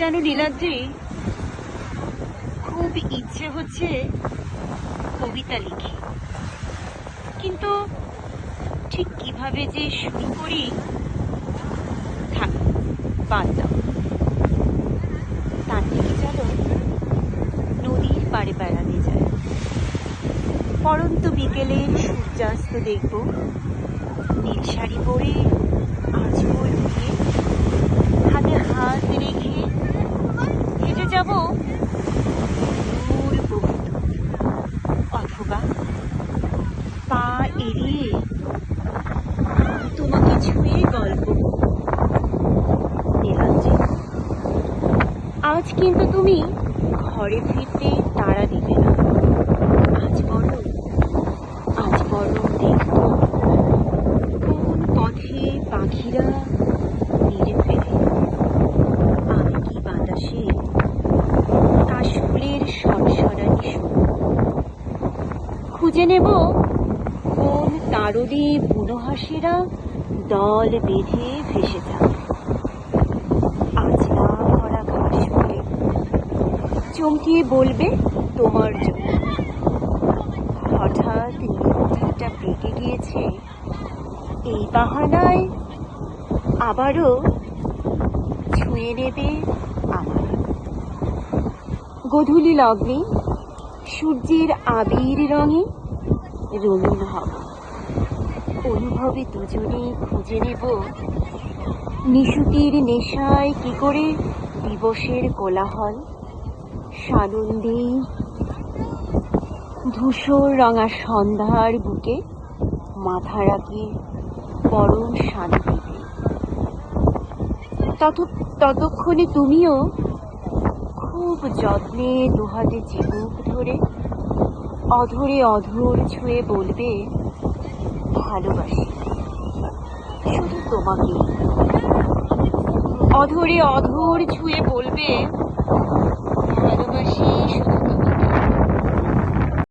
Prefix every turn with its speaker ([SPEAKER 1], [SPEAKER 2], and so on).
[SPEAKER 1] জানো নীলাদ্রি, খুব ইচ্ছে হচ্ছে কবিতা লিখি, কিন্তু ঠিক কিভাবে যে শুরু করি। থাক, বাদ দাও। তার থেকে চলো নদীর পাড়ে বেড়াতে যায়। পরন্ত বিকেলের সূর্যাস্ত দেখব, নীল শাড়ি পরে আঁচল উঠে হাতে হাত রেখে হেঁটে যাব দূর বহু দূর, অথবা পা এড়িয়ে তোমাকে ছুঁয়ে গল্প। নীলাদ্রি, আজ কিন্তু তুমি ঘরে ফিরতে তাড়া দিবে না। আজ বড় দেখতো কোন পথে পাখিরা নিরে ফেরে। আমি কি বাতাসে কাশফুলের সরসরানি সুর খুঁজে নেব, কোন তারলে বুনো হাসিরা দল বেঁধে ভেসে যাবে। আজলা ভরা ঘাস ফুলে চমকিয়ে বলবে তোমার জন্য। হঠাৎ নদীটা বেঁকে গিয়েছে, এই বাহানায় আবারও ছুঁয়ে নেবে আমার। গধূলি লগ্নে সূর্যের আবির রঙে রঙিন হব, অনুভবে দুজনে খুঁজে নেব নিশুতির নেশায় কি করে দিবসের কোলাহল। সানন্দে ধূসর রঙা সন্ধ্যার বুকে মাথা রাখি পরম শান্তিতে। ততক্ষণে তুমিও খুব যত্নে দুহাতে চিবুক ধরে অধরে অধর ছুঁয়ে বলবে ভালোবাসি শুধু তোমাকে। অধরে অধর ছুঁয়ে বলবে ভালোবাসি শুধু